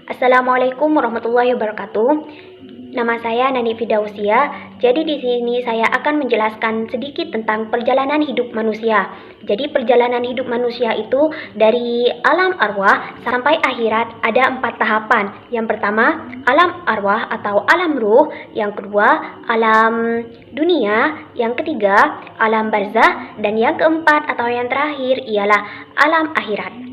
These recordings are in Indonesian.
Assalamualaikum warahmatullahi wabarakatuh. Nama saya Nani Fidausia. Jadi di sini saya akan menjelaskan sedikit tentang perjalanan hidup manusia. Jadi perjalanan hidup manusia itu dari alam arwah sampai akhirat ada 4 tahapan. Yang pertama, alam arwah atau alam ruh. Yang kedua, alam dunia. Yang ketiga, alam barzah. Dan yang keempat atau yang terakhir ialah alam akhirat.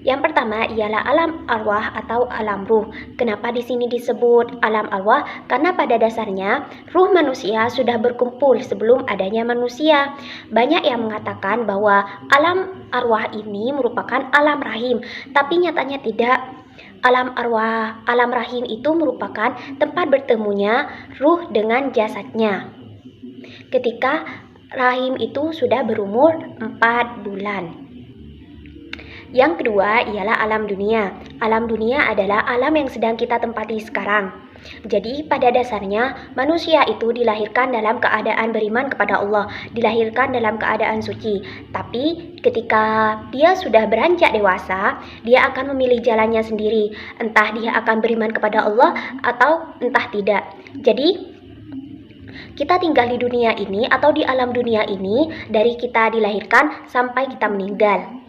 Yang pertama ialah alam arwah atau alam ruh. Kenapa di sini disebut alam arwah? Karena pada dasarnya ruh manusia sudah berkumpul sebelum adanya manusia. Banyak yang mengatakan bahwa alam arwah ini merupakan alam rahim, tapi nyatanya tidak. Alam arwah, alam rahim itu merupakan tempat bertemunya ruh dengan jasadnya. Ketika rahim itu sudah berumur 4 bulan. Yang kedua ialah alam dunia. Alam dunia adalah alam yang sedang kita tempati sekarang. Jadi pada dasarnya manusia itu dilahirkan dalam keadaan beriman kepada Allah, dilahirkan dalam keadaan suci. Tapi ketika dia sudah beranjak dewasa, dia akan memilih jalannya sendiri. Entah dia akan beriman kepada Allah atau entah tidak. Jadi kita tinggal di dunia ini atau di alam dunia ini dari kita dilahirkan sampai kita meninggal.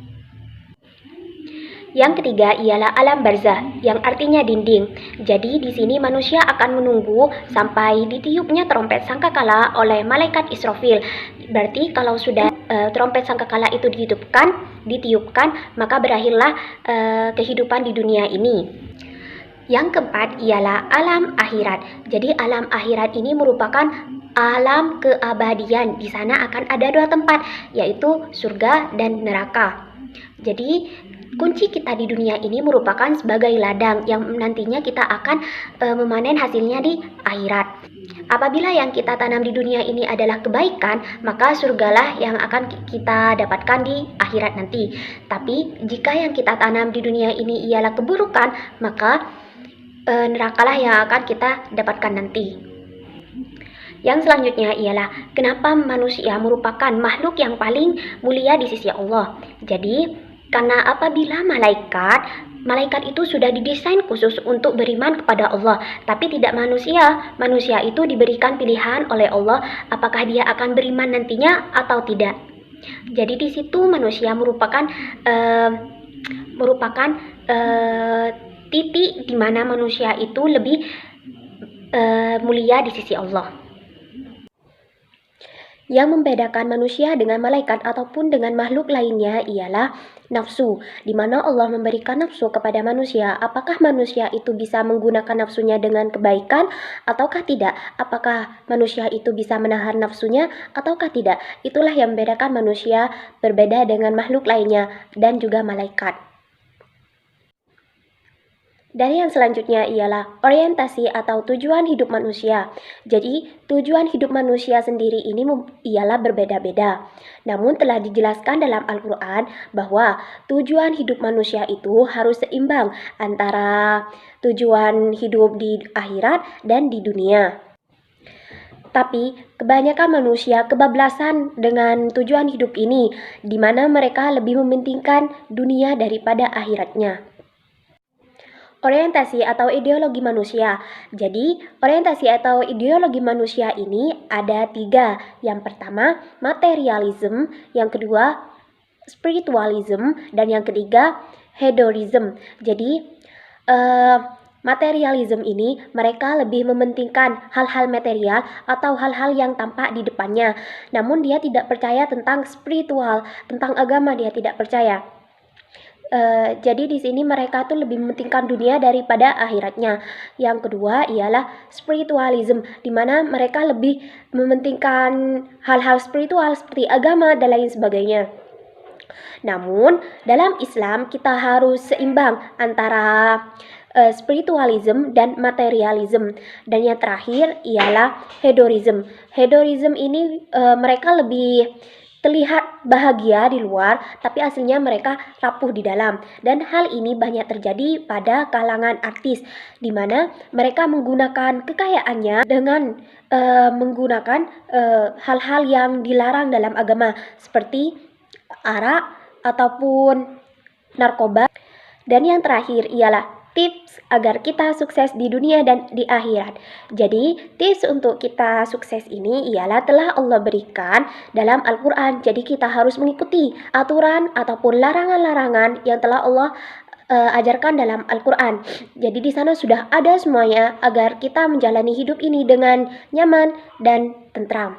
Yang ketiga ialah alam barzah, yang artinya dinding. Jadi di sini manusia akan menunggu sampai ditiupnya trompet sangkakala oleh malaikat Israfil. Berarti kalau sudah trompet sangkakala itu ditiupkan, maka berakhirlah kehidupan di dunia ini. Yang keempat ialah alam akhirat. Jadi alam akhirat ini merupakan alam keabadian. Di sana akan ada 2 tempat, yaitu surga dan neraka. Jadi kunci kita di dunia ini merupakan sebagai ladang yang nantinya kita akan memanen hasilnya di akhirat. Apabila yang kita tanam di dunia ini adalah kebaikan, maka surgalah yang akan kita dapatkan di akhirat nanti. Tapi jika yang kita tanam di dunia ini ialah keburukan, maka nerakalah yang akan kita dapatkan nanti. Yang selanjutnya ialah kenapa manusia merupakan makhluk yang paling mulia di sisi Allah. Jadi karena apabila malaikat itu sudah didesain khusus untuk beriman kepada Allah, tapi tidak manusia. Manusia itu diberikan pilihan oleh Allah apakah dia akan beriman nantinya atau tidak. Jadi di situ manusia merupakan titik di mana manusia itu lebih mulia di sisi Allah. Yang membedakan manusia dengan malaikat ataupun dengan makhluk lainnya ialah nafsu, di mana Allah memberikan nafsu kepada manusia. Apakah manusia itu bisa menggunakan nafsunya dengan kebaikan ataukah tidak? Apakah manusia itu bisa menahan nafsunya ataukah tidak? Itulah yang membedakan manusia berbeda dengan makhluk lainnya dan juga malaikat. Dan yang selanjutnya ialah orientasi atau tujuan hidup manusia. Jadi, tujuan hidup manusia sendiri ini ialah berbeda-beda. Namun telah dijelaskan dalam Al-Quran bahwa tujuan hidup manusia itu harus seimbang antara tujuan hidup di akhirat dan di dunia. Tapi kebanyakan manusia kebablasan dengan tujuan hidup ini, di mana mereka lebih mementingkan dunia daripada akhiratnya. Orientasi atau ideologi manusia. Jadi, orientasi atau ideologi manusia ini ada 3. Yang pertama, materialism. Yang kedua, spiritualism. Dan yang ketiga, hedonism. Jadi, materialism ini mereka lebih mementingkan hal-hal material atau hal-hal yang tampak di depannya. Namun dia tidak percaya tentang spiritual, tentang agama dia tidak percaya. Jadi di sini mereka tuh lebih mementingkan dunia daripada akhiratnya. Yang kedua ialah spiritualism, di mana mereka lebih mementingkan hal-hal spiritual seperti agama dan lain sebagainya. Namun dalam Islam kita harus seimbang antara spiritualism dan materialism. Dan yang terakhir ialah hedonism. Hedonism ini mereka lebih terlihat bahagia di luar, tapi aslinya mereka rapuh di dalam. Dan hal ini banyak terjadi pada kalangan artis, di mana mereka menggunakan kekayaannya dengan menggunakan hal-hal yang dilarang dalam agama, seperti arak ataupun narkoba. Dan yang terakhir ialah tips agar kita sukses di dunia dan di akhirat. Jadi, tips untuk kita sukses ini ialah telah Allah berikan dalam Al-Quran. Jadi, kita harus mengikuti aturan ataupun larangan-larangan yang telah Allah ajarkan dalam Al-Quran. Jadi di sana sudah ada semuanya agar kita menjalani hidup ini dengan nyaman dan tentram.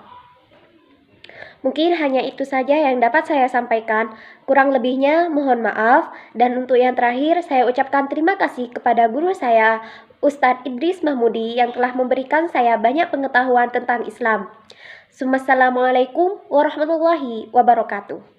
Mungkin hanya itu saja yang dapat saya sampaikan. Kurang lebihnya mohon maaf. Dan untuk yang terakhir saya ucapkan terima kasih kepada guru saya, Ustadz Idris Mahmudi, yang telah memberikan saya banyak pengetahuan tentang Islam. Wassalamualaikum warahmatullahi wabarakatuh.